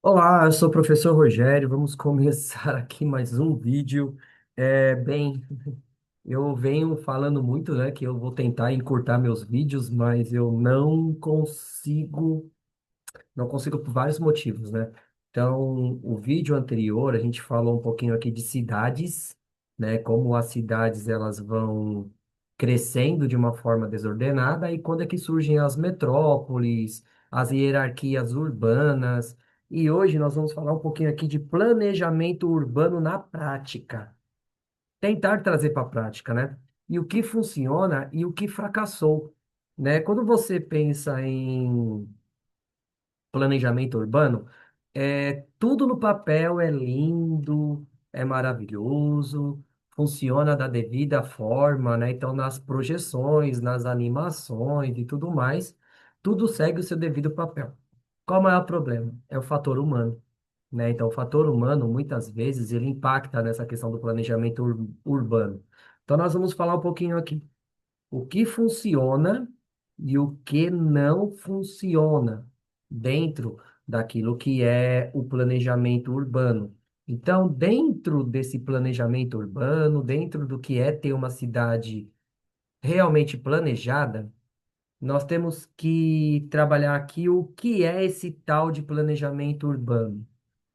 Olá, eu sou o professor Rogério. Vamos começar aqui mais um vídeo. Eu venho falando muito, né, que eu vou tentar encurtar meus vídeos, mas eu não consigo por vários motivos, né? Então, o vídeo anterior a gente falou um pouquinho aqui de cidades, né? Como as cidades elas vão crescendo de uma forma desordenada e quando é que surgem as metrópoles, as hierarquias urbanas. E hoje nós vamos falar um pouquinho aqui de planejamento urbano na prática. Tentar trazer para a prática, né? E o que funciona e o que fracassou, né? Quando você pensa em planejamento urbano, tudo no papel é lindo, é maravilhoso, funciona da devida forma, né? Então, nas projeções, nas animações e tudo mais, tudo segue o seu devido papel. Qual é o maior problema? É o fator humano, né? Então, o fator humano, muitas vezes, ele impacta nessa questão do planejamento urbano. Então, nós vamos falar um pouquinho aqui o que funciona e o que não funciona dentro daquilo que é o planejamento urbano. Então, dentro desse planejamento urbano, dentro do que é ter uma cidade realmente planejada, nós temos que trabalhar aqui o que é esse tal de planejamento urbano.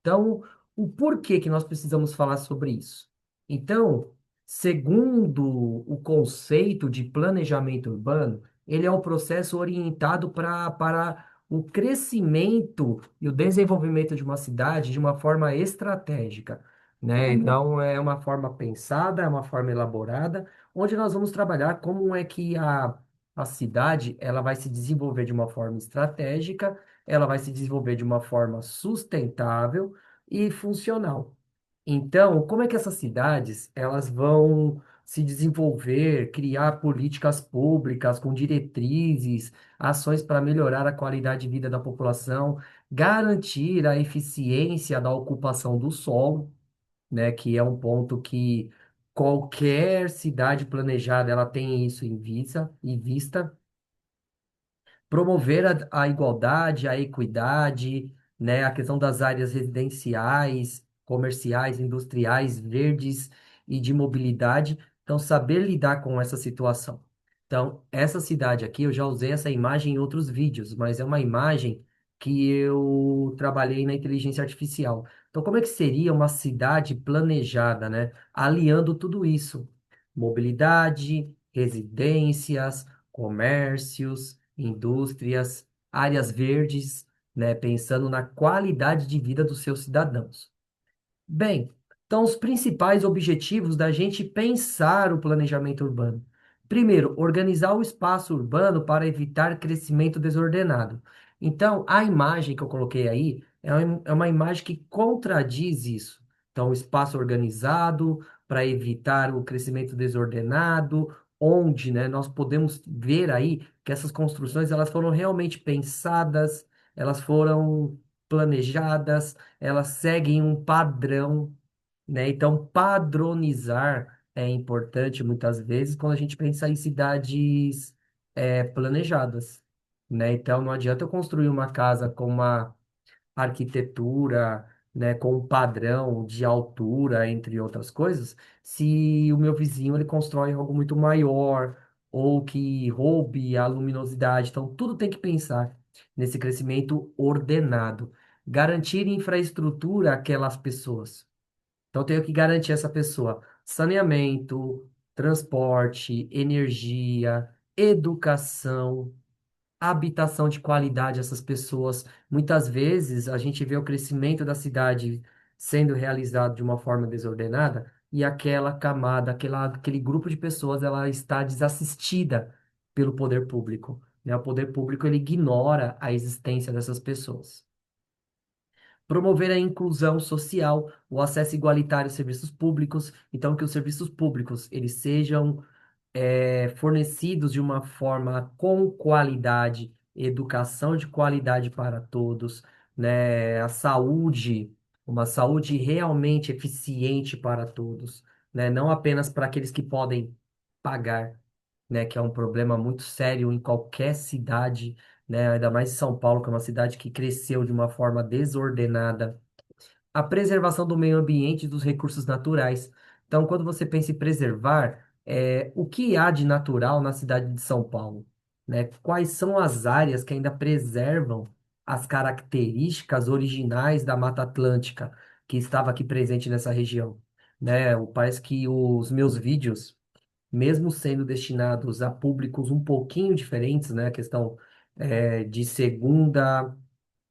Então, o porquê que nós precisamos falar sobre isso? Então, segundo o conceito de planejamento urbano, ele é um processo orientado para o crescimento e o desenvolvimento de uma cidade de uma forma estratégica, né? Então, é uma forma pensada, é uma forma elaborada, onde nós vamos trabalhar como é que a cidade ela vai se desenvolver de uma forma estratégica, ela vai se desenvolver de uma forma sustentável e funcional. Então, como é que essas cidades elas vão se desenvolver, criar políticas públicas com diretrizes, ações para melhorar a qualidade de vida da população, garantir a eficiência da ocupação do solo, né, que é um ponto que qualquer cidade planejada ela tem isso em vista, promover a igualdade, a equidade, né, a questão das áreas residenciais, comerciais, industriais, verdes e de mobilidade. Então, saber lidar com essa situação. Então, essa cidade aqui, eu já usei essa imagem em outros vídeos, mas é uma imagem que eu trabalhei na inteligência artificial. Então, como é que seria uma cidade planejada, né? Aliando tudo isso: mobilidade, residências, comércios, indústrias, áreas verdes, né, pensando na qualidade de vida dos seus cidadãos. Bem, então os principais objetivos da gente pensar o planejamento urbano. Primeiro, organizar o espaço urbano para evitar crescimento desordenado. Então, a imagem que eu coloquei aí é uma imagem que contradiz isso. Então, o espaço organizado para evitar o crescimento desordenado, onde, né, nós podemos ver aí que essas construções elas foram realmente pensadas, elas foram planejadas, elas seguem um padrão, né? Então, padronizar é importante muitas vezes quando a gente pensa em cidades planejadas, né? Então, não adianta eu construir uma casa com uma arquitetura, né, com um padrão de altura, entre outras coisas, se o meu vizinho ele constrói algo muito maior ou que roube a luminosidade. Então, tudo tem que pensar nesse crescimento ordenado. Garantir infraestrutura àquelas pessoas. Então, eu tenho que garantir essa pessoa saneamento, transporte, energia, educação, habitação de qualidade essas pessoas. Muitas vezes a gente vê o crescimento da cidade sendo realizado de uma forma desordenada e aquela camada, aquele grupo de pessoas, ela está desassistida pelo poder público, né? O poder público ele ignora a existência dessas pessoas. Promover a inclusão social, o acesso igualitário aos serviços públicos, então que os serviços públicos eles sejam fornecidos de uma forma com qualidade, educação de qualidade para todos, né? A saúde, uma saúde realmente eficiente para todos, né? Não apenas para aqueles que podem pagar, né? Que é um problema muito sério em qualquer cidade, né? Ainda mais São Paulo, que é uma cidade que cresceu de uma forma desordenada. A preservação do meio ambiente e dos recursos naturais. Então, quando você pensa em preservar, o que há de natural na cidade de São Paulo, né? Quais são as áreas que ainda preservam as características originais da Mata Atlântica que estava aqui presente nessa região, né? Parece que os meus vídeos, mesmo sendo destinados a públicos um pouquinho diferentes, né? A questão de segunda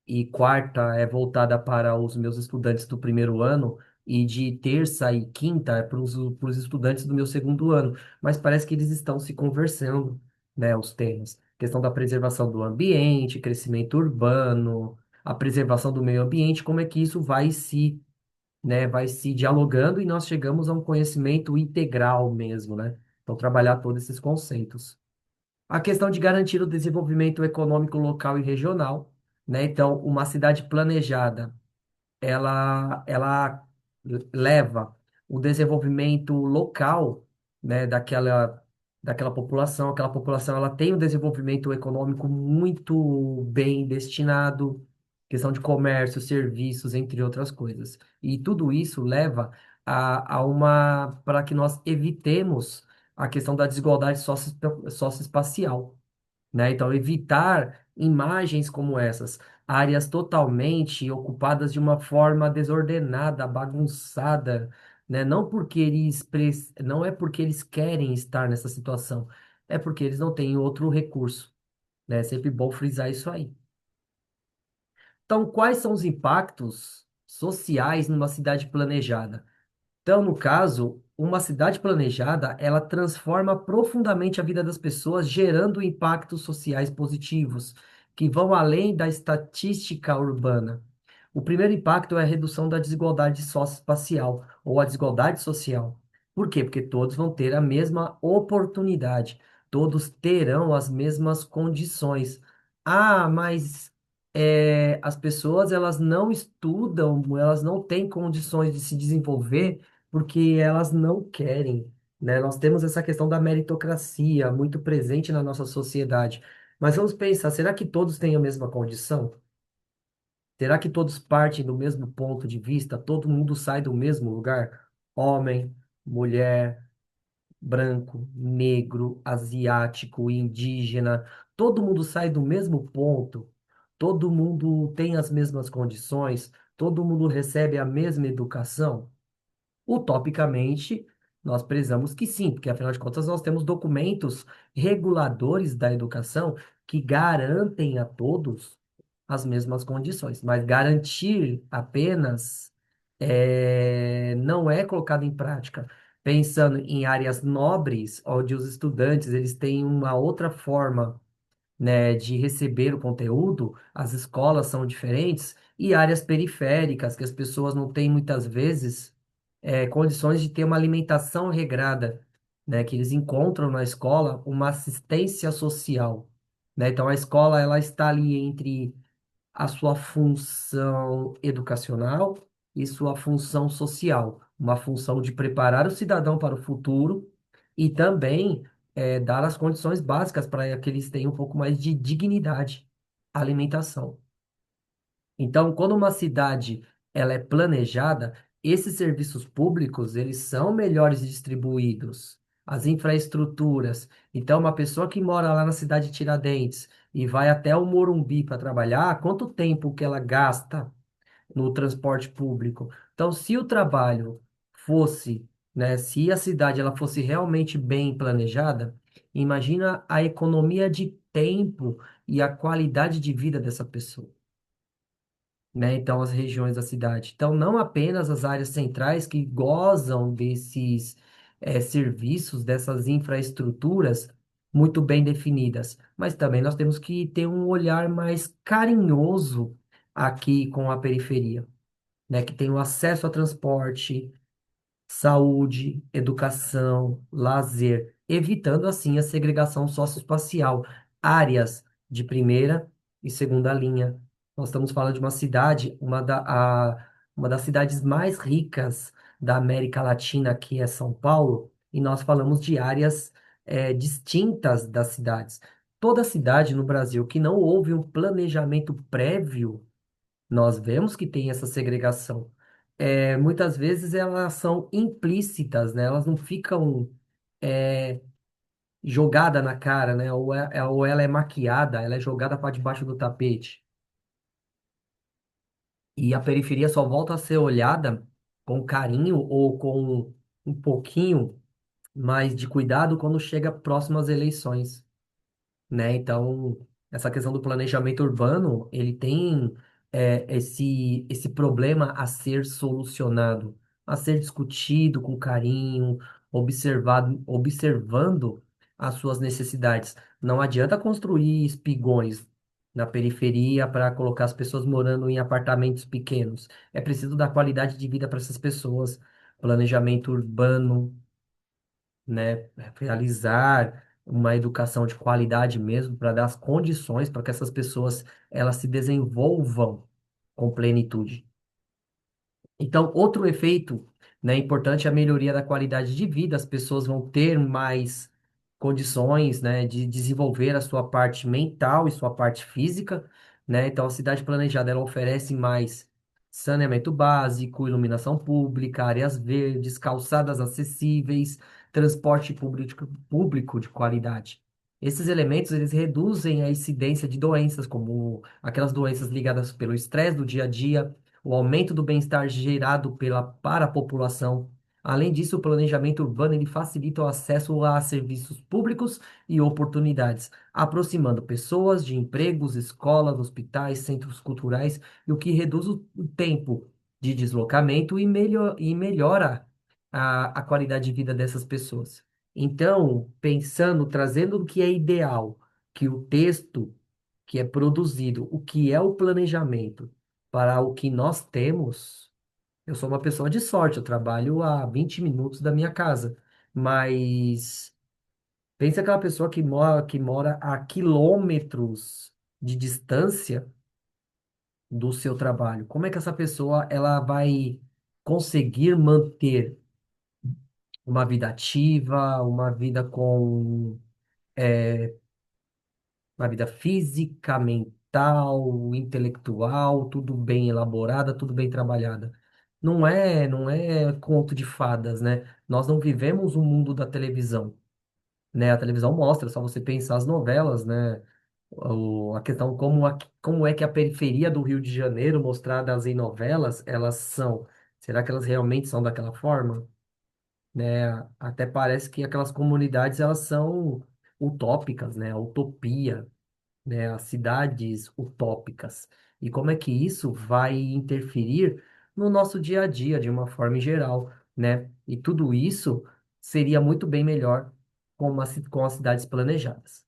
e quarta é voltada para os meus estudantes do primeiro ano, e de terça e quinta é para os estudantes do meu segundo ano. Mas parece que eles estão se conversando, né, os temas. Questão da preservação do ambiente, crescimento urbano, a preservação do meio ambiente, como é que isso vai se dialogando e nós chegamos a um conhecimento integral mesmo, né? Então, trabalhar todos esses conceitos. A questão de garantir o desenvolvimento econômico local e regional, né? Então, uma cidade planejada, ela leva o desenvolvimento local, né, daquela população. Aquela população ela tem um desenvolvimento econômico muito bem destinado, questão de comércio, serviços, entre outras coisas. E tudo isso leva para que nós evitemos a questão da desigualdade socioespacial, né? Então, evitar imagens como essas, áreas totalmente ocupadas de uma forma desordenada, bagunçada, né? Não é porque eles querem estar nessa situação, é porque eles não têm outro recurso, né? É sempre bom frisar isso aí. Então, quais são os impactos sociais numa cidade planejada? Então, no caso, uma cidade planejada, ela transforma profundamente a vida das pessoas, gerando impactos sociais positivos, que vão além da estatística urbana. O primeiro impacto é a redução da desigualdade socioespacial, ou a desigualdade social. Por quê? Porque todos vão ter a mesma oportunidade, todos terão as mesmas condições. Ah, mas as pessoas elas não estudam, elas não têm condições de se desenvolver porque elas não querem, né? Nós temos essa questão da meritocracia muito presente na nossa sociedade. Mas vamos pensar, será que todos têm a mesma condição? Será que todos partem do mesmo ponto de vista? Todo mundo sai do mesmo lugar? Homem, mulher, branco, negro, asiático, indígena, todo mundo sai do mesmo ponto? Todo mundo tem as mesmas condições? Todo mundo recebe a mesma educação? Utopicamente, nós prezamos que sim, porque afinal de contas nós temos documentos reguladores da educação que garantem a todos as mesmas condições, mas garantir apenas não é colocado em prática. Pensando em áreas nobres, onde os estudantes eles têm uma outra forma, né, de receber o conteúdo, as escolas são diferentes, e áreas periféricas, que as pessoas não têm muitas vezes condições de ter uma alimentação regrada, né, que eles encontram na escola uma assistência social, né? Então a escola ela está ali entre a sua função educacional e sua função social, uma função de preparar o cidadão para o futuro e também dar as condições básicas para que eles tenham um pouco mais de dignidade, alimentação. Então, quando uma cidade ela é planejada, esses serviços públicos eles são melhores distribuídos. As infraestruturas. Então, uma pessoa que mora lá na cidade de Tiradentes e vai até o Morumbi para trabalhar, quanto tempo que ela gasta no transporte público? Então, se o trabalho fosse, né, se a cidade ela fosse realmente bem planejada, imagina a economia de tempo e a qualidade de vida dessa pessoa, né? Então, as regiões da cidade. Então, não apenas as áreas centrais que gozam desses serviços, dessas infraestruturas muito bem definidas, mas também nós temos que ter um olhar mais carinhoso aqui com a periferia, né? Que tem o acesso a transporte, saúde, educação, lazer, evitando assim a segregação socioespacial, áreas de primeira e segunda linha. Nós estamos falando de uma cidade, uma das cidades mais ricas da América Latina, que é São Paulo, e nós falamos de áreas distintas das cidades. toda cidade no Brasil que não houve um planejamento prévio, nós vemos que tem essa segregação. Muitas vezes elas são implícitas, né? Elas não ficam é, jogada na cara, né? Ou ela é maquiada, ela é jogada para debaixo do tapete. E a periferia só volta a ser olhada com carinho ou com um pouquinho mais de cuidado quando chega próximo às eleições, né? Então, essa questão do planejamento urbano, ele tem esse problema a ser solucionado, a ser discutido com carinho, observando as suas necessidades. Não adianta construir espigões na periferia para colocar as pessoas morando em apartamentos pequenos. É preciso dar qualidade de vida para essas pessoas, planejamento urbano, né, realizar uma educação de qualidade mesmo para dar as condições para que essas pessoas elas se desenvolvam com plenitude. Então, outro efeito, né, importante é a melhoria da qualidade de vida. As pessoas vão ter mais condições, né, de desenvolver a sua parte mental e sua parte física, né? Então, a cidade planejada ela oferece mais saneamento básico, iluminação pública, áreas verdes, calçadas acessíveis, transporte público de qualidade. Esses elementos eles reduzem a incidência de doenças, como aquelas doenças ligadas pelo estresse do dia a dia, o aumento do bem-estar gerado para a população. Além disso, o planejamento urbano ele facilita o acesso a serviços públicos e oportunidades, aproximando pessoas de empregos, escolas, hospitais, centros culturais, e o que reduz o tempo de deslocamento e melhora a qualidade de vida dessas pessoas. Então, pensando, trazendo o que é ideal, que o texto que é produzido, o que é o planejamento para o que nós temos, eu sou uma pessoa de sorte, eu trabalho a 20 minutos da minha casa, mas pensa aquela pessoa que mora a quilômetros de distância do seu trabalho. Como é que essa pessoa ela vai conseguir manter uma vida ativa, uma vida física, mental, intelectual, tudo bem elaborada, tudo bem trabalhada. Não é conto de fadas, né? Nós não vivemos o mundo da televisão, né? A televisão mostra, só você pensar as novelas, né? A questão como é que a periferia do Rio de Janeiro, mostradas em novelas, elas são. Será que elas realmente são daquela forma? Né? Até parece que aquelas comunidades, elas são utópicas, né? A utopia, né, as cidades utópicas. E como é que isso vai interferir no nosso dia a dia, de uma forma geral, né? E tudo isso seria muito bem melhor com as cidades planejadas.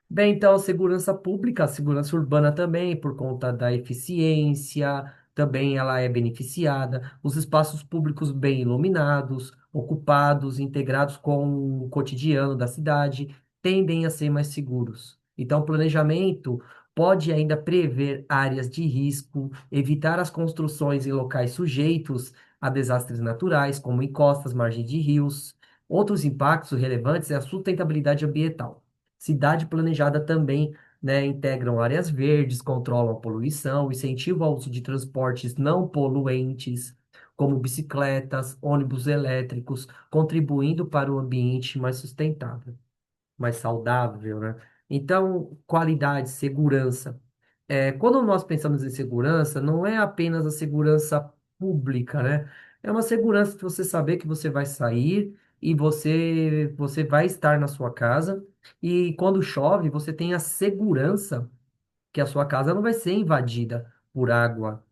Bem, então, a segurança pública, a segurança urbana também, por conta da eficiência, também ela é beneficiada. Os espaços públicos bem iluminados, ocupados, integrados com o cotidiano da cidade, tendem a ser mais seguros. Então, o planejamento pode ainda prever áreas de risco, evitar as construções em locais sujeitos a desastres naturais, como encostas, margens de rios. Outros impactos relevantes é a sustentabilidade ambiental. Cidade planejada também, né, integram áreas verdes, controlam a poluição, incentivam o uso de transportes não poluentes, como bicicletas, ônibus elétricos, contribuindo para o ambiente mais sustentável, mais saudável, né? Então, qualidade, segurança. Quando nós pensamos em segurança, não é apenas a segurança pública, né? É uma segurança de você saber que você vai sair e você vai estar na sua casa e quando chove, você tem a segurança que a sua casa não vai ser invadida por água,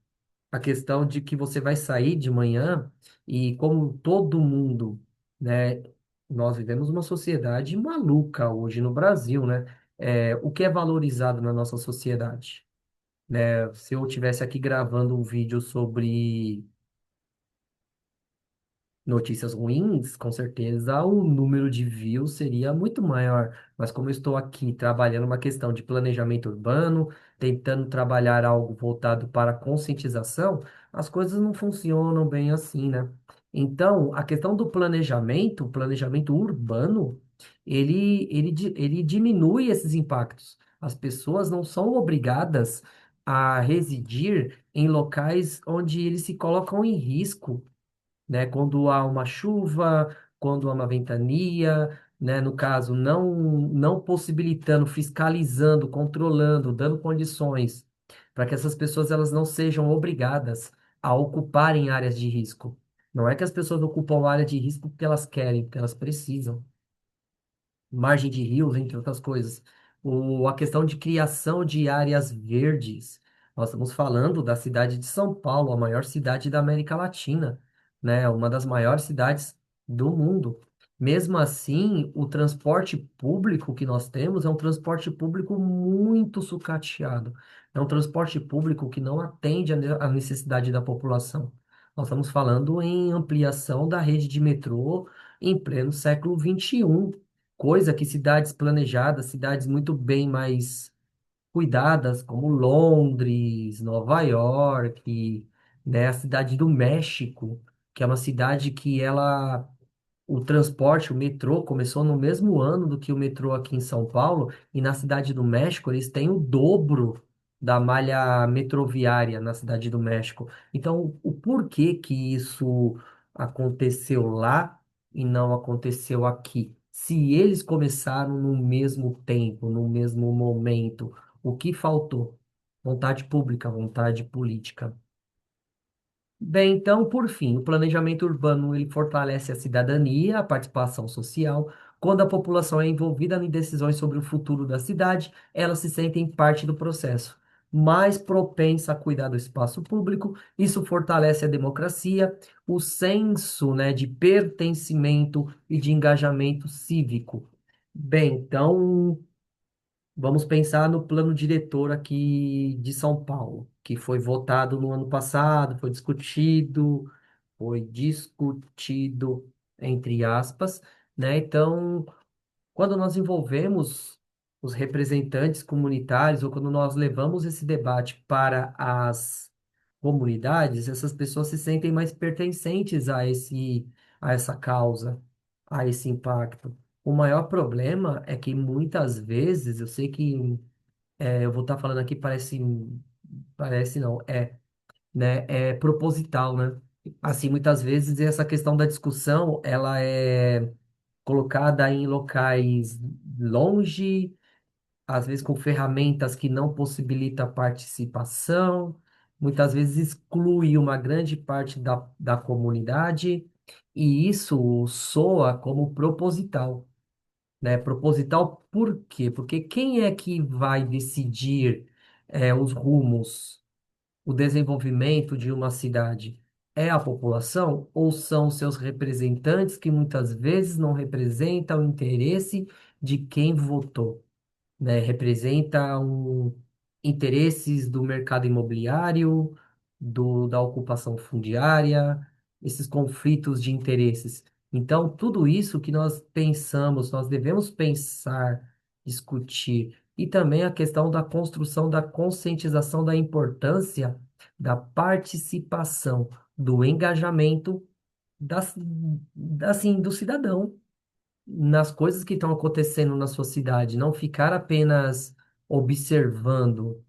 a questão de que você vai sair de manhã e como todo mundo, né, nós vivemos uma sociedade maluca hoje no Brasil, né? O que é valorizado na nossa sociedade, né? Se eu tivesse aqui gravando um vídeo sobre notícias ruins, com certeza o número de views seria muito maior. Mas como eu estou aqui trabalhando uma questão de planejamento urbano, tentando trabalhar algo voltado para a conscientização, as coisas não funcionam bem assim, né? Então, a questão do planejamento, o planejamento urbano, ele diminui esses impactos. As pessoas não são obrigadas a residir em locais onde eles se colocam em risco, né? Quando há uma chuva, quando há uma ventania, né? No caso, não possibilitando, fiscalizando, controlando, dando condições para que essas pessoas elas não sejam obrigadas a ocuparem áreas de risco. Não é que as pessoas ocupam área de risco porque elas querem, porque elas precisam margem de rios, entre outras coisas. A questão de criação de áreas verdes. Nós estamos falando da cidade de São Paulo, a maior cidade da América Latina, né? Uma das maiores cidades do mundo. Mesmo assim, o transporte público que nós temos é um transporte público muito sucateado. É um transporte público que não atende à necessidade da população. Nós estamos falando em ampliação da rede de metrô em pleno século XXI, coisa que cidades planejadas, cidades muito bem mais cuidadas, como Londres, Nova York, né, a cidade do México, que é uma cidade que ela o transporte, o metrô, começou no mesmo ano do que o metrô aqui em São Paulo, e na Cidade do México eles têm o dobro da malha metroviária na Cidade do México. Então, o porquê que isso aconteceu lá e não aconteceu aqui? Se eles começaram no mesmo tempo, no mesmo momento, o que faltou? Vontade pública, vontade política. Bem, então, por fim, o planejamento urbano ele fortalece a cidadania, a participação social. Quando a população é envolvida em decisões sobre o futuro da cidade, elas se sentem parte do processo. Mais propensa a cuidar do espaço público, isso fortalece a democracia, o senso, né, de pertencimento e de engajamento cívico. Bem, então, vamos pensar no plano diretor aqui de São Paulo, que foi votado no ano passado, foi discutido entre aspas, né? Então, quando nós envolvemos os representantes comunitários ou quando nós levamos esse debate para as comunidades, essas pessoas se sentem mais pertencentes a essa causa, a esse impacto. O maior problema é que muitas vezes, eu sei que eu vou estar falando aqui, parece não, né, é proposital, né? Assim, muitas vezes essa questão da discussão, ela é colocada em locais longe, às vezes com ferramentas que não possibilitam a participação, muitas vezes exclui uma grande parte da comunidade, e isso soa como proposital, né? Proposital por quê? Porque quem é que vai decidir os rumos, o desenvolvimento de uma cidade? É a população ou são seus representantes que muitas vezes não representam o interesse de quem votou? Né, representa interesses do mercado imobiliário, da ocupação fundiária, esses conflitos de interesses. Então, tudo isso que nós pensamos, nós devemos pensar, discutir, e também a questão da construção da conscientização da importância da participação, do engajamento assim, do cidadão nas coisas que estão acontecendo na sua cidade, não ficar apenas observando,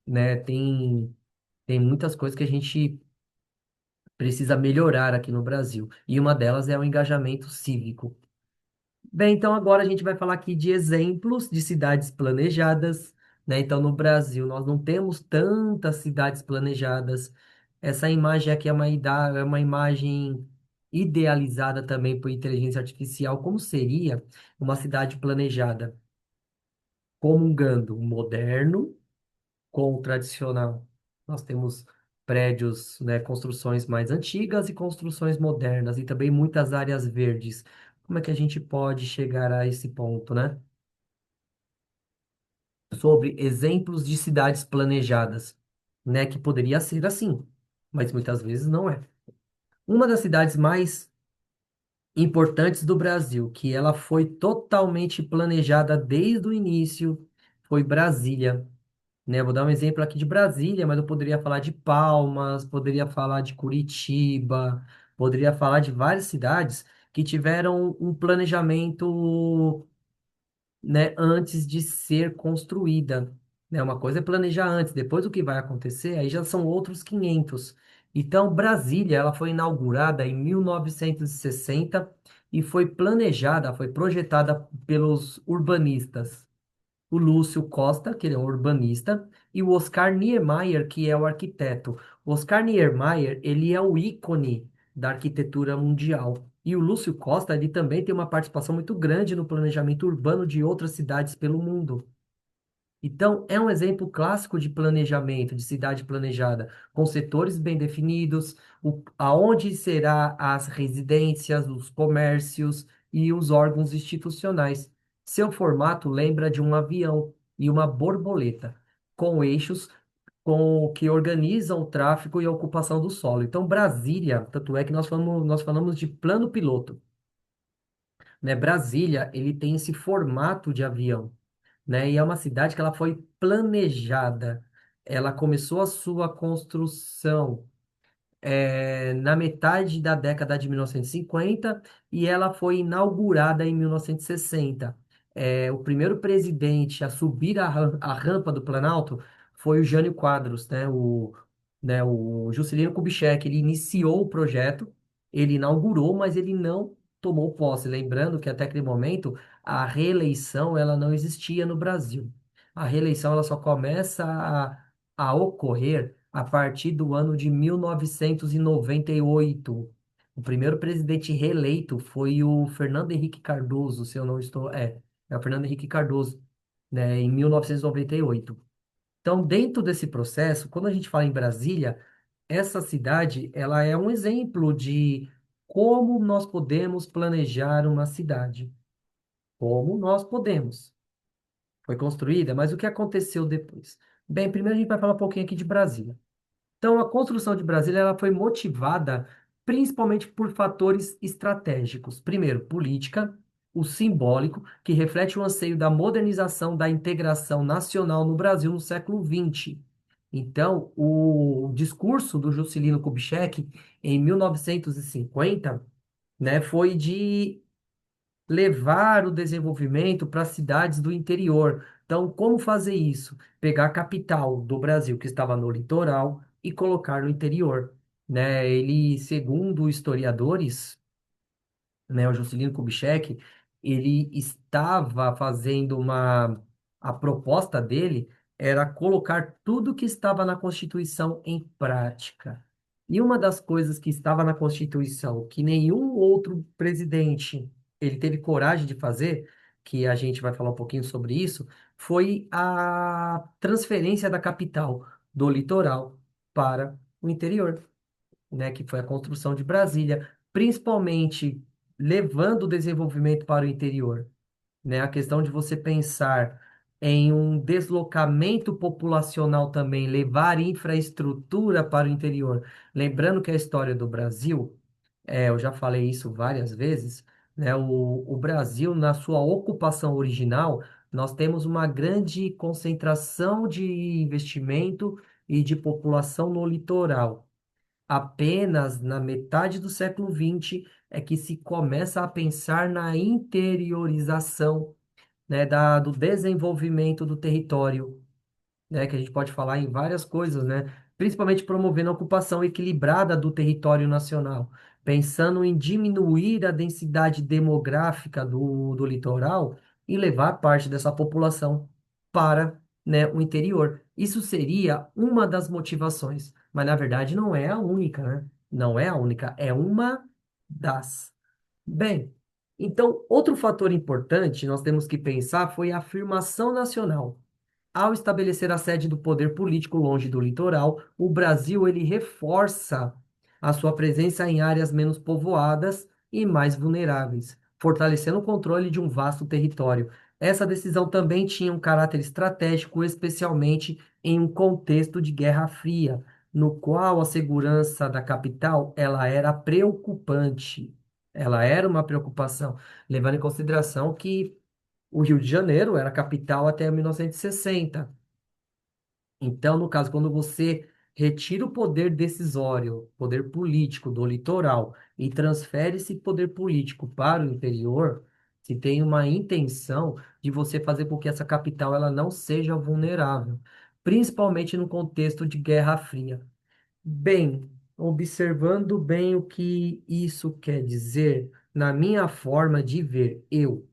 né? Tem muitas coisas que a gente precisa melhorar aqui no Brasil, e uma delas é o engajamento cívico. Bem, então agora a gente vai falar aqui de exemplos de cidades planejadas, né? Então, no Brasil, nós não temos tantas cidades planejadas. Essa imagem aqui é uma imagem idealizada também por inteligência artificial. Como seria uma cidade planejada? Comungando o moderno com o tradicional. Nós temos prédios, né, construções mais antigas e construções modernas, e também muitas áreas verdes. Como é que a gente pode chegar a esse ponto, né? Sobre exemplos de cidades planejadas, né, que poderia ser assim, mas muitas vezes não é. Uma das cidades mais importantes do Brasil, que ela foi totalmente planejada desde o início, foi Brasília, né? Vou dar um exemplo aqui de Brasília, mas eu poderia falar de Palmas, poderia falar de Curitiba, poderia falar de várias cidades que tiveram um planejamento, né, antes de ser construída, né? Uma coisa é planejar antes, depois o que vai acontecer, aí já são outros 500. Então, Brasília, ela foi inaugurada em 1960 e foi planejada, foi projetada pelos urbanistas, o Lúcio Costa, que ele é um urbanista, e o Oscar Niemeyer, que é o arquiteto. O Oscar Niemeyer, ele é o ícone da arquitetura mundial. E o Lúcio Costa, ele também tem uma participação muito grande no planejamento urbano de outras cidades pelo mundo. Então, é um exemplo clássico de planejamento, de cidade planejada, com setores bem definidos, aonde será as residências, os comércios e os órgãos institucionais. Seu formato lembra de um avião e uma borboleta, com eixos que organizam o tráfego e a ocupação do solo. Então, Brasília, tanto é que nós falamos de plano piloto, né? Brasília, ele tem esse formato de avião, né? E é uma cidade que ela foi planejada. Ela começou a sua construção na metade da década de 1950 e ela foi inaugurada em 1960. O primeiro presidente a subir a rampa do Planalto foi o Jânio Quadros, né, o Juscelino Kubitschek. Ele iniciou o projeto, ele inaugurou, mas ele não tomou posse. Lembrando que até aquele momento a reeleição ela não existia no Brasil. A reeleição ela só começa a ocorrer a partir do ano de 1998. O primeiro presidente reeleito foi o Fernando Henrique Cardoso, se eu não estou. É o Fernando Henrique Cardoso, né, em 1998. Então, dentro desse processo, quando a gente fala em Brasília, essa cidade, ela é um exemplo de como nós podemos planejar uma cidade. Como nós podemos. Foi construída, mas o que aconteceu depois? Bem, primeiro a gente vai falar um pouquinho aqui de Brasília. Então, a construção de Brasília ela foi motivada principalmente por fatores estratégicos. Primeiro, política, o simbólico, que reflete o anseio da modernização da integração nacional no Brasil no século XX. Então, o discurso do Juscelino Kubitschek, em 1950, né, foi de levar o desenvolvimento para cidades do interior. Então, como fazer isso? Pegar a capital do Brasil, que estava no litoral, e colocar no interior, né? Ele, segundo historiadores, né, o Juscelino Kubitschek, ele estava fazendo a proposta dele era colocar tudo que estava na Constituição em prática. E uma das coisas que estava na Constituição, que nenhum outro presidente ele teve coragem de fazer, que a gente vai falar um pouquinho sobre isso, foi a transferência da capital do litoral para o interior, né, que foi a construção de Brasília, principalmente levando o desenvolvimento para o interior, né? A questão de você pensar em um deslocamento populacional também, levar infraestrutura para o interior. Lembrando que a história do Brasil, eu já falei isso várias vezes, né? O Brasil, na sua ocupação original, nós temos uma grande concentração de investimento e de população no litoral. Apenas na metade do século XX é que se começa a pensar na interiorização, né, do desenvolvimento do território, né, que a gente pode falar em várias coisas, né, principalmente promovendo a ocupação equilibrada do território nacional, pensando em diminuir a densidade demográfica do litoral e levar parte dessa população para, né, o interior. Isso seria uma das motivações, mas na verdade não é a única, né? Não é a única, é uma das. Bem, então, outro fator importante nós temos que pensar foi a afirmação nacional. Ao estabelecer a sede do poder político longe do litoral, o Brasil ele reforça a sua presença em áreas menos povoadas e mais vulneráveis, fortalecendo o controle de um vasto território. Essa decisão também tinha um caráter estratégico, especialmente em um contexto de Guerra Fria, no qual a segurança da capital ela era preocupante. Ela era uma preocupação, levando em consideração que o Rio de Janeiro era a capital até 1960. Então, no caso, quando você retira o poder decisório, poder político do litoral e transfere esse poder político para o interior, se tem uma intenção de você fazer com que essa capital ela não seja vulnerável, principalmente no contexto de Guerra Fria. Bem, observando bem o que isso quer dizer, na minha forma de ver, eu,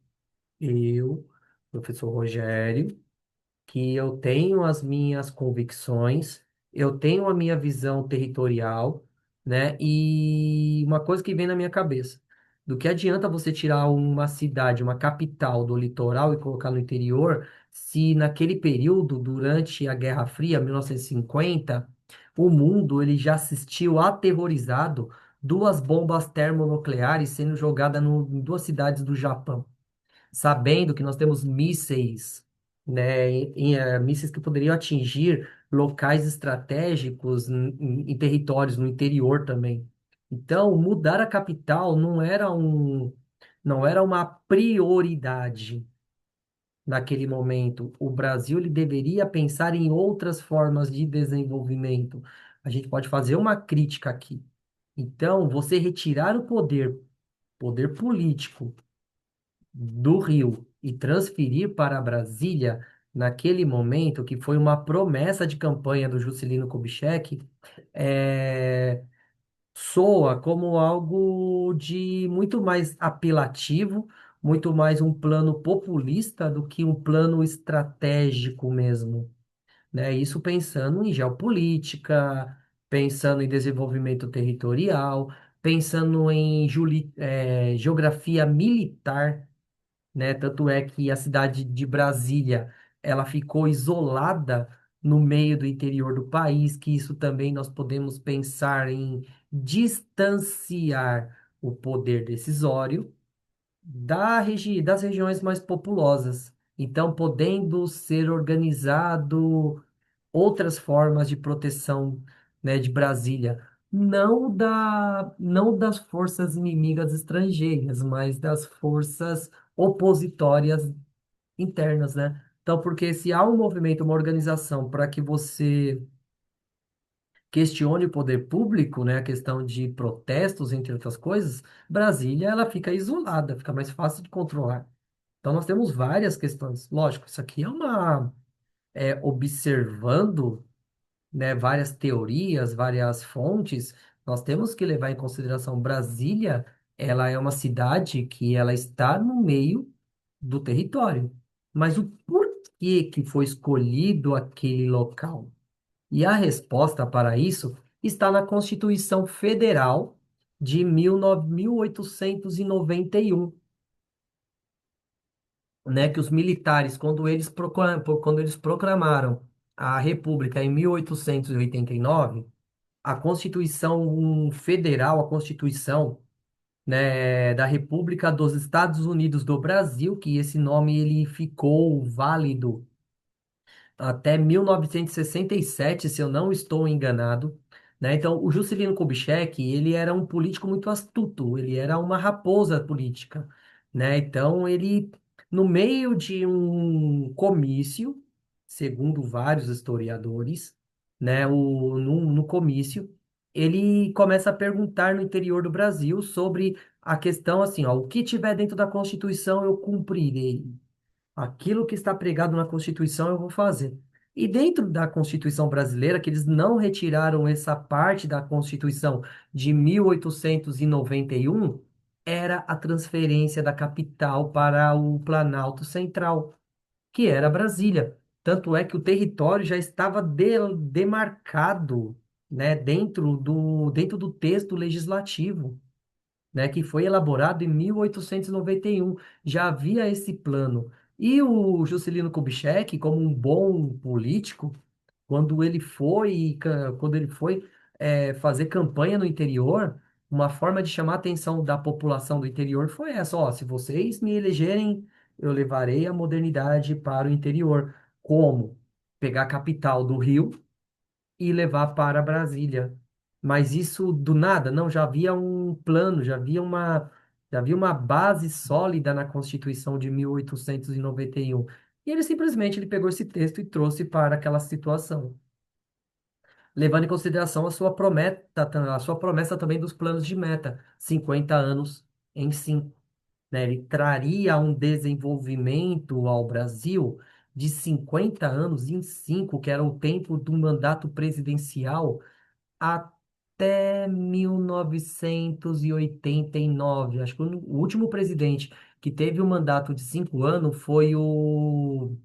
professor Rogério, que eu tenho as minhas convicções, eu tenho a minha visão territorial, né? E uma coisa que vem na minha cabeça, do que adianta você tirar uma cidade, uma capital do litoral e colocar no interior, se naquele período, durante a Guerra Fria, 1950, o mundo ele já assistiu aterrorizado duas bombas termonucleares sendo jogadas em duas cidades do Japão, sabendo que nós temos mísseis, né, mísseis que poderiam atingir locais estratégicos em territórios no interior também. Então, mudar a capital não era uma prioridade naquele momento. O Brasil ele deveria pensar em outras formas de desenvolvimento. A gente pode fazer uma crítica aqui. Então, você retirar o poder político do Rio e transferir para Brasília, naquele momento, que foi uma promessa de campanha do Juscelino Kubitschek, é, soa como algo de muito mais apelativo, muito mais um plano populista do que um plano estratégico mesmo, né? Isso pensando em geopolítica, pensando em desenvolvimento territorial, pensando em geografia militar, né? Tanto é que a cidade de Brasília, ela ficou isolada no meio do interior do país, que isso também nós podemos pensar em distanciar o poder decisório das regiões mais populosas. Então, podendo ser organizado outras formas de proteção, né, de Brasília, não das forças inimigas estrangeiras, mas das forças opositórias internas, né? Então, porque se há um movimento, uma organização para que você questione o poder público, né, a questão de protestos, entre outras coisas, Brasília ela fica isolada, fica mais fácil de controlar. Então, nós temos várias questões. Lógico, isso aqui observando, né, várias teorias, várias fontes, nós temos que levar em consideração Brasília, ela é uma cidade que ela está no meio do território. Mas o porquê que foi escolhido aquele local? E a resposta para isso está na Constituição Federal de 1891, né, que os militares, quando eles proclamaram a República em 1889, a Constituição Federal, a Constituição, né, da República dos Estados Unidos do Brasil, que esse nome ele ficou válido até 1967, se eu não estou enganado, né? Então, o Juscelino Kubitschek, ele era um político muito astuto, ele era uma raposa política, né? Então, ele, no meio de um comício, segundo vários historiadores, né? No comício, ele começa a perguntar no interior do Brasil sobre a questão assim, ó, o que tiver dentro da Constituição eu cumprirei. Aquilo que está pregado na Constituição eu vou fazer. E dentro da Constituição brasileira, que eles não retiraram essa parte da Constituição de 1891, era a transferência da capital para o Planalto Central, que era Brasília. Tanto é que o território já estava demarcado, né, dentro do texto legislativo, né, que foi elaborado em 1891. Já havia esse plano. E o Juscelino Kubitschek, como um bom político, quando ele foi fazer campanha no interior, uma forma de chamar a atenção da população do interior foi essa: ó, se vocês me elegerem, eu levarei a modernidade para o interior. Como? Pegar a capital do Rio e levar para Brasília. Mas isso do nada, não, já havia um plano, já havia uma base sólida na Constituição de 1891. E ele simplesmente ele pegou esse texto e trouxe para aquela situação. levando em consideração a sua promessa também dos planos de meta, 50 anos em 5, né? Ele traria um desenvolvimento ao Brasil de 50 anos em 5, que era o tempo do mandato presidencial, até 1989. Acho que o último presidente que teve um mandato de 5 anos foi o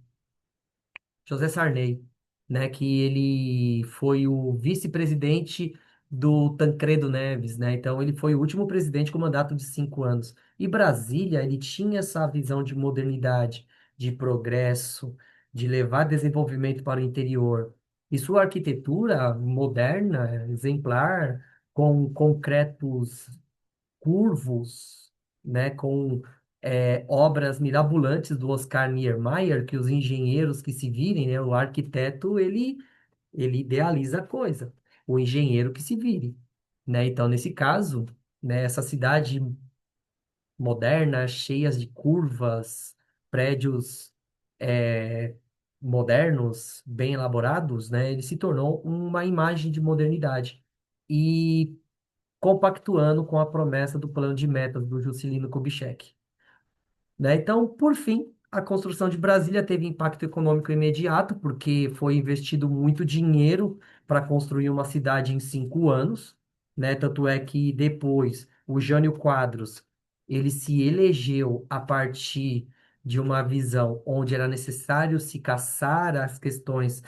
José Sarney, né, que ele foi o vice-presidente do Tancredo Neves, né? Então ele foi o último presidente com mandato de 5 anos. E Brasília, ele tinha essa visão de modernidade, de progresso, de levar desenvolvimento para o interior. E sua arquitetura moderna, exemplar, com concretos curvos, né, com obras mirabolantes do Oscar Niemeyer, que os engenheiros que se virem, né, o arquiteto, ele idealiza a coisa, o engenheiro que se vire, né? Então, nesse caso, né, essa cidade moderna, cheias de curvas, prédios eh, modernos, bem elaborados, né, ele se tornou uma imagem de modernidade. E compactuando com a promessa do plano de metas do Juscelino Kubitschek, né? Então, por fim, a construção de Brasília teve impacto econômico imediato, porque foi investido muito dinheiro para construir uma cidade em 5 anos, né? Tanto é que depois o Jânio Quadros ele se elegeu a partir de uma visão onde era necessário se caçar as questões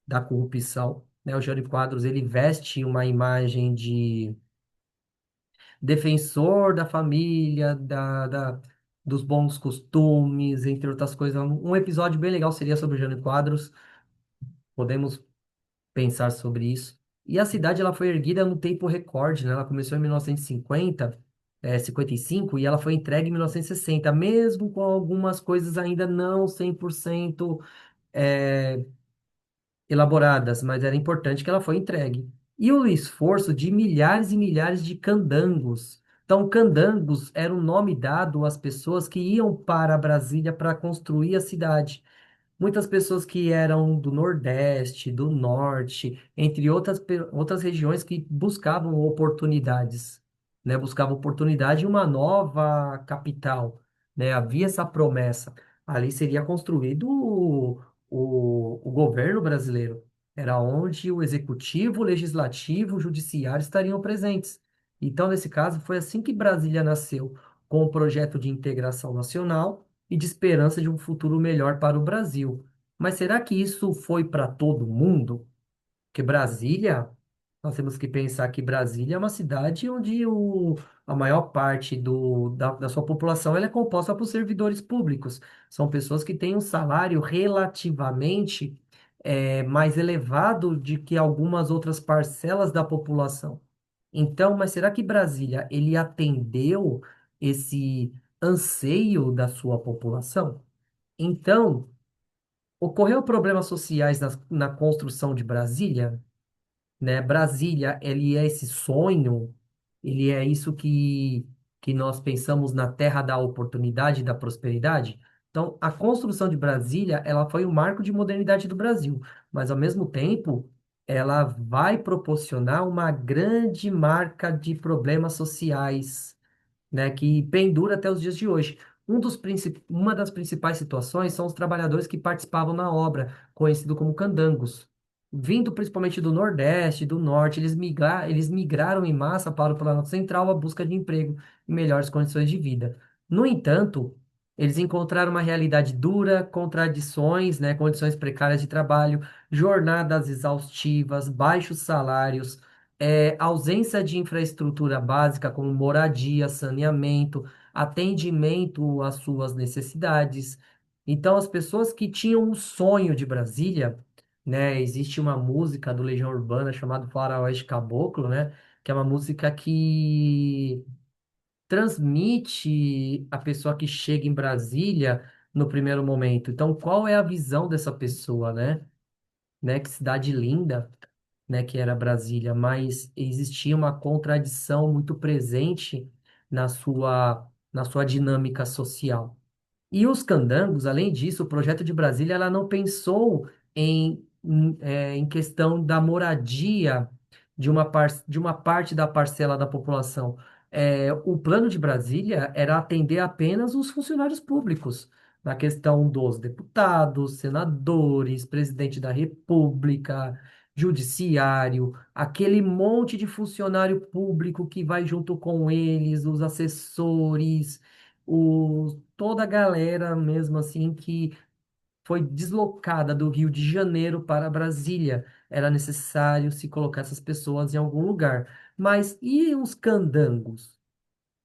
da corrupção, né? O Jânio Quadros ele veste uma imagem de defensor da família, dos bons costumes, entre outras coisas. Um episódio bem legal seria sobre o Jânio Quadros, podemos pensar sobre isso. E a cidade ela foi erguida no tempo recorde, né? Ela começou em 1950, 55, e ela foi entregue em 1960, mesmo com algumas coisas ainda não 100% elaboradas, mas era importante que ela foi entregue. E o esforço de milhares e milhares de candangos. Então, candangos era o nome dado às pessoas que iam para Brasília para construir a cidade. Muitas pessoas que eram do Nordeste, do Norte, entre outras regiões que buscavam oportunidades, né? Buscavam oportunidade em uma nova capital, né? Havia essa promessa. Ali seria construído o governo brasileiro. Era onde o executivo, o legislativo, o judiciário estariam presentes. Então, nesse caso, foi assim que Brasília nasceu, com o projeto de integração nacional e de esperança de um futuro melhor para o Brasil. Mas será que isso foi para todo mundo? Porque Brasília, nós temos que pensar que Brasília é uma cidade onde a maior parte da sua população ela é composta por servidores públicos. São pessoas que têm um salário relativamente mais elevado de que algumas outras parcelas da população. Então, mas será que Brasília ele atendeu esse anseio da sua população? Então, ocorreu problemas sociais na construção de Brasília, né? Brasília, ele é esse sonho, ele é isso que nós pensamos na terra da oportunidade e da prosperidade. Então, a construção de Brasília, ela foi um marco de modernidade do Brasil, mas ao mesmo tempo, ela vai proporcionar uma grande marca de problemas sociais, né, que pendura até os dias de hoje. Uma das principais situações são os trabalhadores que participavam na obra, conhecido como candangos. Vindo principalmente do Nordeste, do Norte, eles migraram em massa para o Planalto Central à busca de emprego e melhores condições de vida. No entanto, eles encontraram uma realidade dura, contradições, né, condições precárias de trabalho, jornadas exaustivas, baixos salários, ausência de infraestrutura básica como moradia, saneamento, atendimento às suas necessidades. Então, as pessoas que tinham o sonho de Brasília, né, existe uma música do Legião Urbana chamada Faroeste Caboclo, né, que é uma música que transmite a pessoa que chega em Brasília no primeiro momento. Então, qual é a visão dessa pessoa, né? Que cidade linda, né, que era Brasília, mas existia uma contradição muito presente na sua dinâmica social. E os candangos, além disso, o projeto de Brasília ela não pensou em em questão da moradia de uma parte da parcela da população. O plano de Brasília era atender apenas os funcionários públicos, na questão dos deputados, senadores, presidente da República, judiciário, aquele monte de funcionário público que vai junto com eles, os assessores, toda a galera mesmo assim que foi deslocada do Rio de Janeiro para Brasília. Era necessário se colocar essas pessoas em algum lugar. Mas e os candangos,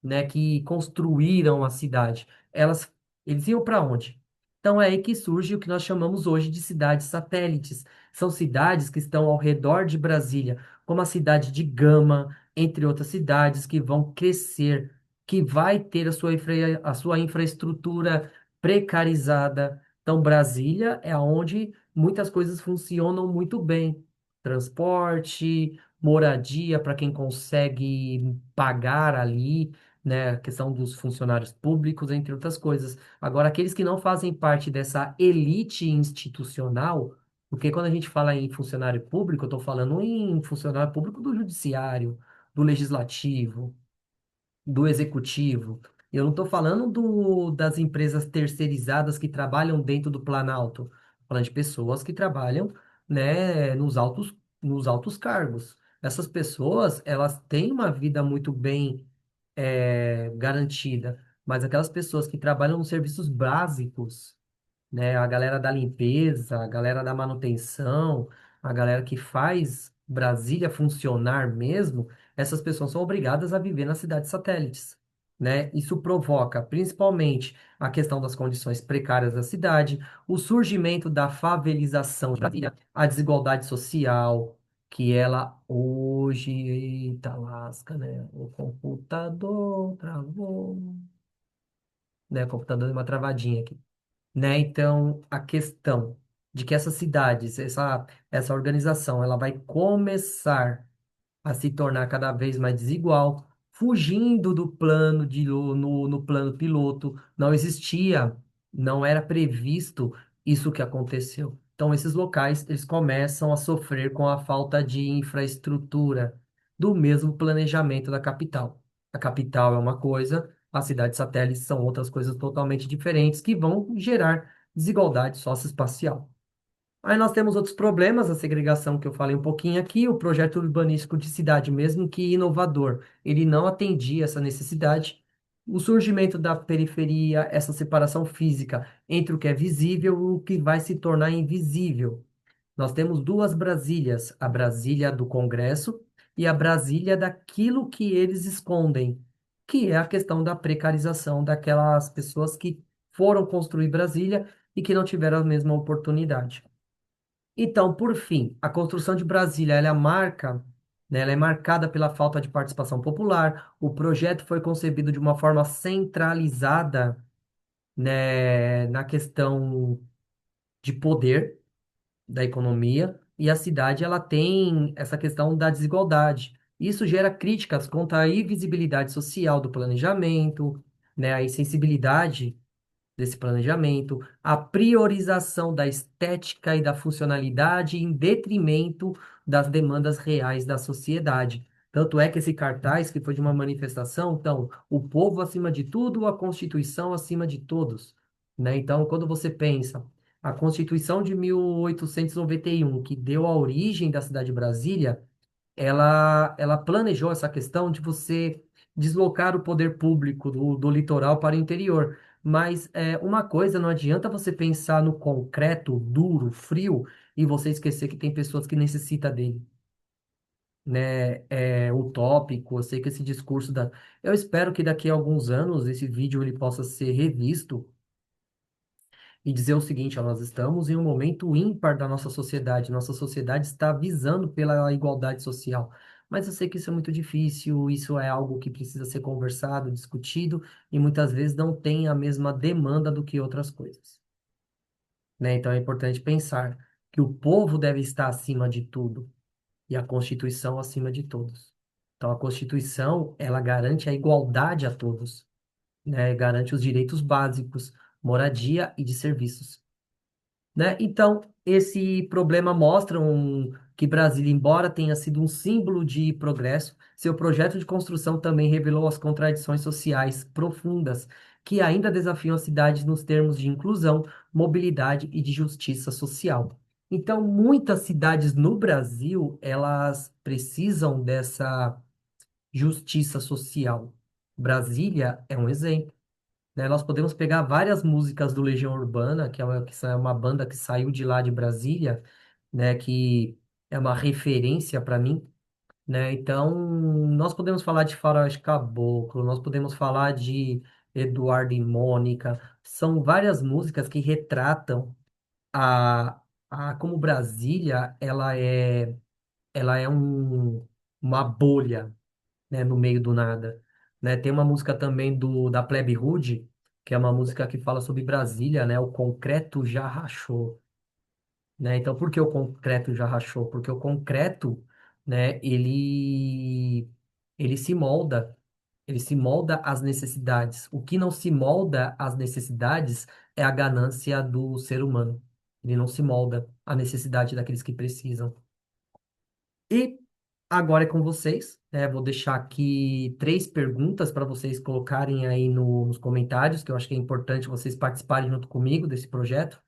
né, que construíram a cidade? Eles iam para onde? Então é aí que surge o que nós chamamos hoje de cidades satélites. São cidades que estão ao redor de Brasília, como a cidade de Gama, entre outras cidades que vão crescer, que vai ter a sua infraestrutura precarizada. Então, Brasília é onde muitas coisas funcionam muito bem. Transporte, moradia para quem consegue pagar ali, né, a questão dos funcionários públicos, entre outras coisas. Agora, aqueles que não fazem parte dessa elite institucional, porque quando a gente fala em funcionário público, eu estou falando em funcionário público do judiciário, do legislativo, do executivo. Eu não estou falando das empresas terceirizadas que trabalham dentro do Planalto. Estou falando de pessoas que trabalham, né, nos altos cargos. Essas pessoas, elas têm uma vida muito bem garantida, mas aquelas pessoas que trabalham nos serviços básicos, né? A galera da limpeza, a galera da manutenção, a galera que faz Brasília funcionar mesmo, essas pessoas são obrigadas a viver nas cidades satélites, né? Isso provoca principalmente a questão das condições precárias da cidade, o surgimento da favelização de Brasília, a desigualdade social, que ela hoje, eita lasca, né? O computador travou, né? O computador deu uma travadinha aqui, né? Então, a questão de que essas cidades, essa organização, ela vai começar a se tornar cada vez mais desigual, fugindo do plano no plano piloto, não existia, não era previsto isso que aconteceu. Então, esses locais, eles começam a sofrer com a falta de infraestrutura do mesmo planejamento da capital. A capital é uma coisa, as cidades satélites são outras coisas totalmente diferentes que vão gerar desigualdade socioespacial. Aí nós temos outros problemas, a segregação que eu falei um pouquinho aqui, o projeto urbanístico de cidade, mesmo que inovador, ele não atendia essa necessidade. O surgimento da periferia, essa separação física entre o que é visível e o que vai se tornar invisível. Nós temos duas Brasílias, a Brasília do Congresso e a Brasília daquilo que eles escondem, que é a questão da precarização daquelas pessoas que foram construir Brasília e que não tiveram a mesma oportunidade. Então, por fim, a construção de Brasília, ela é marcada pela falta de participação popular. O projeto foi concebido de uma forma centralizada, né, na questão de poder da economia, e a cidade ela tem essa questão da desigualdade. Isso gera críticas contra a invisibilidade social do planejamento, né, a insensibilidade desse planejamento, a priorização da estética e da funcionalidade em detrimento das demandas reais da sociedade. Tanto é que esse cartaz, que foi de uma manifestação, então, o povo acima de tudo, a Constituição acima de todos, né? Então, quando você pensa a Constituição de 1891, que deu a origem da cidade de Brasília, ela planejou essa questão de você deslocar o poder público do litoral para o interior. Mas uma coisa, não adianta você pensar no concreto, duro, frio, e você esquecer que tem pessoas que necessitam dele, né? É utópico, eu sei que esse discurso da... Eu espero que daqui a alguns anos esse vídeo ele possa ser revisto e dizer o seguinte, ó, nós estamos em um momento ímpar da nossa sociedade está visando pela igualdade social. Mas eu sei que isso é muito difícil, isso é algo que precisa ser conversado, discutido, e muitas vezes não tem a mesma demanda do que outras coisas, né? Então é importante pensar que o povo deve estar acima de tudo e a Constituição acima de todos. Então a Constituição, ela garante a igualdade a todos, né? Garante os direitos básicos, moradia e de serviços. né? Então, esse problema mostra que Brasília, embora tenha sido um símbolo de progresso, seu projeto de construção também revelou as contradições sociais profundas que ainda desafiam as cidades nos termos de inclusão, mobilidade e de justiça social. Então, muitas cidades no Brasil, elas precisam dessa justiça social. Brasília é um exemplo, né? Nós podemos pegar várias músicas do Legião Urbana, que é uma banda que saiu de lá de Brasília, né? Que é uma referência para mim, né? Então, nós podemos falar de Faroeste Caboclo, nós podemos falar de Eduardo e Mônica, são várias músicas que retratam a, como Brasília, ela é uma bolha, né, no meio do nada, né? Tem uma música também da Plebe Rude, que é uma música que fala sobre Brasília, né? O concreto já rachou, né? Então, por que o concreto já rachou? Porque o concreto, né, ele se molda às necessidades. O que não se molda às necessidades é a ganância do ser humano. Ele não se molda à necessidade daqueles que precisam. E agora é com vocês, né? Vou deixar aqui três perguntas para vocês colocarem aí nos comentários, que eu acho que é importante vocês participarem junto comigo desse projeto.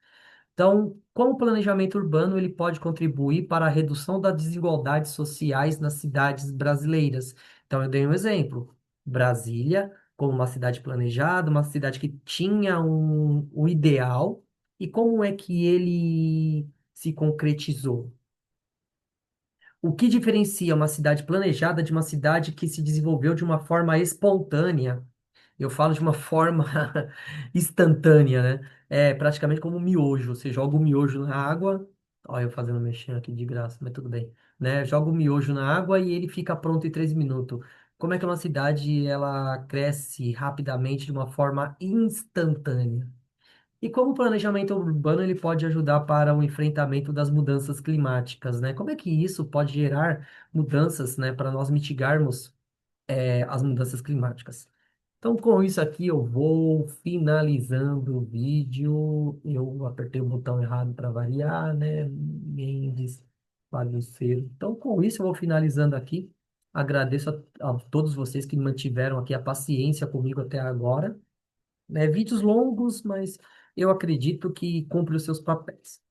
Então, como o planejamento urbano ele pode contribuir para a redução das desigualdades sociais nas cidades brasileiras? Então, eu dei um exemplo. Brasília, como uma cidade planejada, uma cidade que tinha um ideal, e como é que ele se concretizou? O que diferencia uma cidade planejada de uma cidade que se desenvolveu de uma forma espontânea? Eu falo de uma forma instantânea, né? É praticamente como um miojo. Você joga o miojo na água. Olha, eu fazendo mexendo aqui de graça, mas tudo bem, né? Joga o miojo na água e ele fica pronto em 3 minutos. Como é que uma cidade ela cresce rapidamente de uma forma instantânea? E como o planejamento urbano ele pode ajudar para o enfrentamento das mudanças climáticas, né? Como é que isso pode gerar mudanças, né, para nós mitigarmos as mudanças climáticas? Então, com isso aqui, eu vou finalizando o vídeo. Eu apertei o botão errado para variar, né? Mendes, Paluceiro. Então, com isso, eu vou finalizando aqui. Agradeço a todos vocês que mantiveram aqui a paciência comigo até agora, né? Vídeos longos, mas eu acredito que cumpre os seus papéis.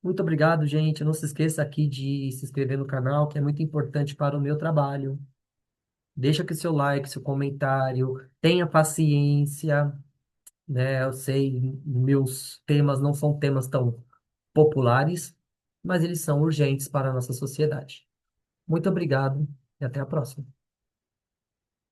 Muito obrigado, gente. Não se esqueça aqui de se inscrever no canal, que é muito importante para o meu trabalho. Deixa aqui seu like, seu comentário. Tenha paciência, né? Eu sei, meus temas não são temas tão populares, mas eles são urgentes para a nossa sociedade. Muito obrigado e até a próxima.